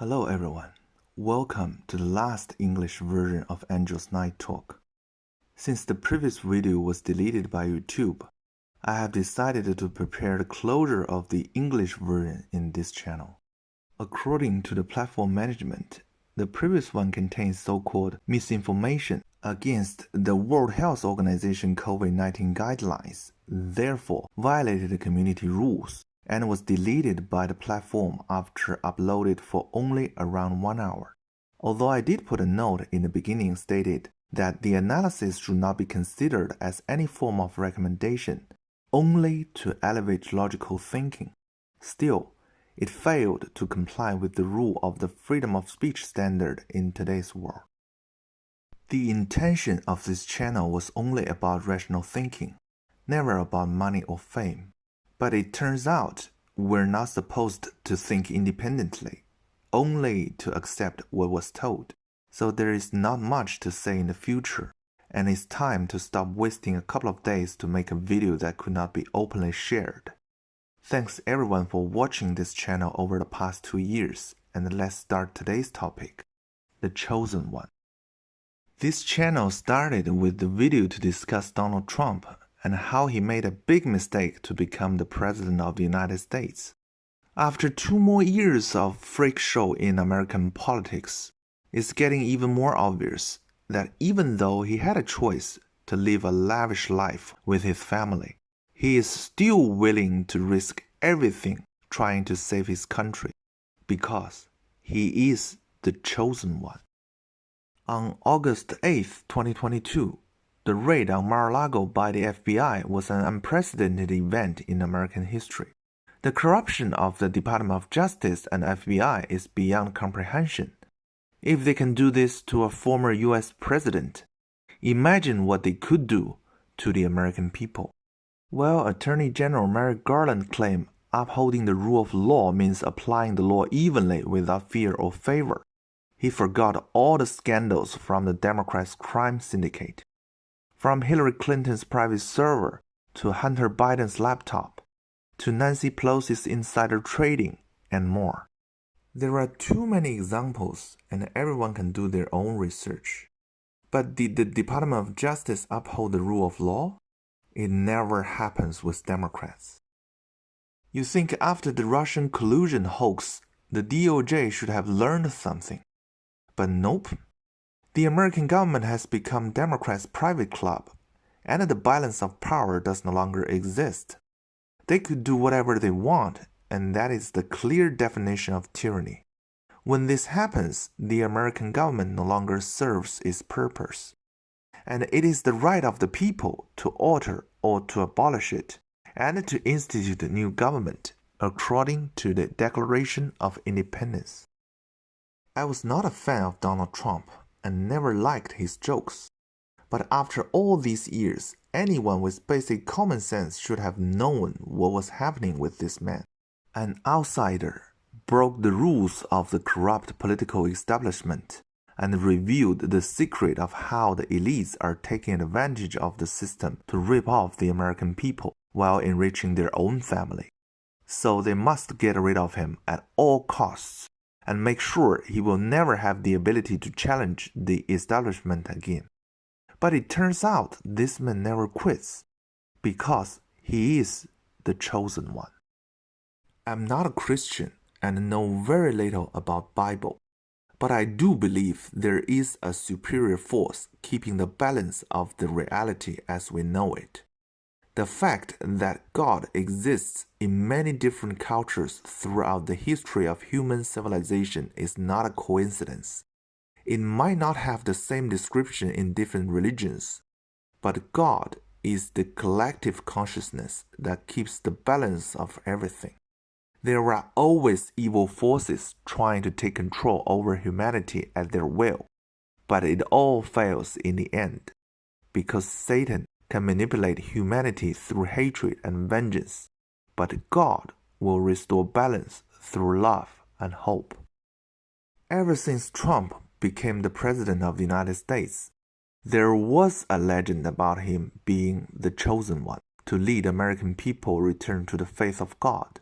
Hello everyone, welcome to the last English version of Angel's Night Talk. Since the previous video was deleted by YouTube, I have decided to prepare the closure of the English version in this channel. According to the platform management, the previous one contains so-called misinformation against the World Health Organization COVID-19 guidelines, therefore violated the community rules, and was deleted by the platform after uploaded for only around 1 hour. Although I did put a note in the beginning stated that the analysis should not be considered as any form of recommendation, only to elevate logical thinking. Still, it failed to comply with the rule of the freedom of speech standard in today's world. The intention of this channel was only about rational thinking, never about money or fame. But it turns out we're not supposed to think independently, only to accept what was told. So there is not much to say in the future, and it's time to stop wasting a couple of days to make a video that could not be openly shared. Thanks everyone for watching this channel over the past 2 years, and let's start today's topic, The Chosen One. This channel started with the video to discuss Donald Trump and how he made a big mistake to become the President of the United States. After 2 more years of freak show in American politics, it's getting even more obvious that even though he had a choice to live a lavish life with his family, he is still willing to risk everything trying to save his country, because he is the chosen one. On August 8, 2022, the raid on Mar-a-Lago by the FBI was an unprecedented event in American history. The corruption of the Department of Justice and FBI is beyond comprehension. If they can do this to a former US president, imagine what they could do to the American people. Well, Attorney General Merrick Garland claimed upholding the rule of law means applying the law evenly without fear or favor. He forgot all the scandals from the Democrats' crime syndicate. From Hillary Clinton's private server, to Hunter Biden's laptop, to Nancy Pelosi's insider trading, and more. There are too many examples, and everyone can do their own research. But did the Department of Justice uphold the rule of law? It never happens with Democrats. You think after the Russian collusion hoax, the DOJ should have learned something. But nope. The American government has become Democrats' private club, and the balance of power does no longer exist. They could do whatever they want, and that is the clear definition of tyranny. When this happens, the American government no longer serves its purpose, and it is the right of the people to alter or to abolish it, and to institute a new government according to the Declaration of Independence. I was not a fan of Donald Trump and never liked his jokes. But after all these years, anyone with basic common sense should have known what was happening with this man. An outsider broke the rules of the corrupt political establishment and revealed the secret of how the elites are taking advantage of the system to rip off the American people while enriching their own family. So they must get rid of him at all costs, and make sure he will never have the ability to challenge the establishment again. But it turns out this man never quits, because he is the chosen one. I'm not a Christian and know very little about Bible, but I do believe there is a superior force keeping the balance of the reality as we know it. The fact that God exists in many different cultures throughout the history of human civilization is not a coincidence. It might not have the same description in different religions, but God is the collective consciousness that keeps the balance of everything. There are always evil forces trying to take control over humanity at their will, but it all fails in the end, because Satan can manipulate humanity through hatred and vengeance, but God will restore balance through love and hope. Ever since Trump became the President of the United States, there was a legend about him being the chosen one to lead American people return to the faith of God.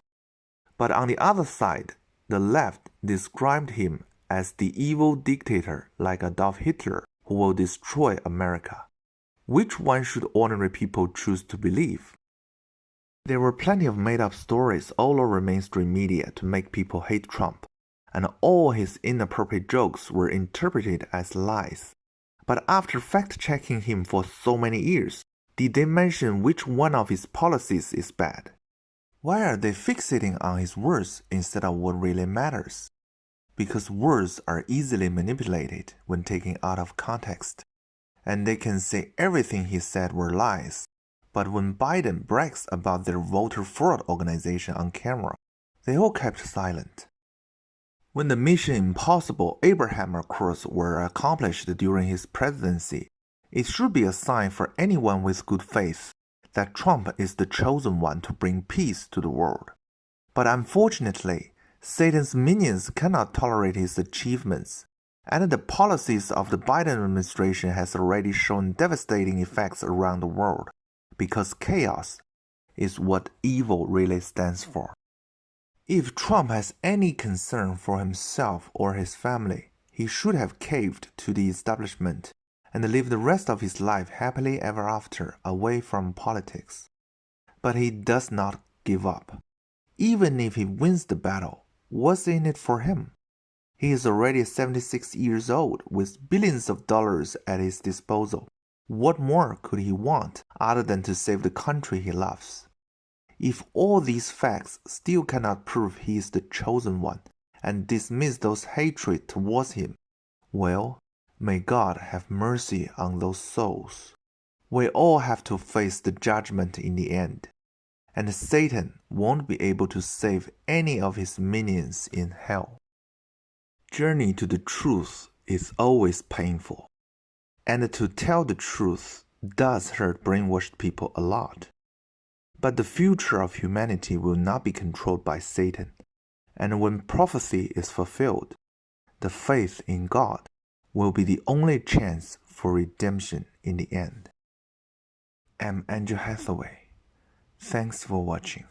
But on the other side, the left described him as the evil dictator like Adolf Hitler who will destroy America. Which one should ordinary people choose to believe? There were plenty of made-up stories all over mainstream media to make people hate Trump, and all his inappropriate jokes were interpreted as lies. But after fact-checking him for so many years, did they mention which one of his policies is bad? Why are they fixating on his words instead of what really matters? Because words are easily manipulated when taken out of context, and they can say everything he said were lies. But when Biden brags about their voter fraud organization on camera, they all kept silent. When the Mission Impossible Abraham Accords were accomplished during his presidency, it should be a sign for anyone with good faith that Trump is the chosen one to bring peace to the world. But unfortunately, Satan's minions cannot tolerate his achievements, and the policies of the Biden administration has already shown devastating effects around the world, because chaos is what evil really stands for. If Trump has any concern for himself or his family, he should have caved to the establishment and lived the rest of his life happily ever after away from politics. But he does not give up. Even if he wins the battle, what's in it for him? He is already 76 years old with billions of dollars at his disposal. What more could he want other than to save the country he loves? If all these facts still cannot prove he is the chosen one and dismiss those hatred towards him, well, may God have mercy on those souls. We all have to face the judgment in the end, and Satan won't be able to save any of his minions in hell. Journey to the truth is always painful, and to tell the truth does hurt brainwashed people a lot. But the future of humanity will not be controlled by Satan, and when prophecy is fulfilled, the faith in God will be the only chance for redemption in the end. I'm Andrew Hathaway. Thanks for watching.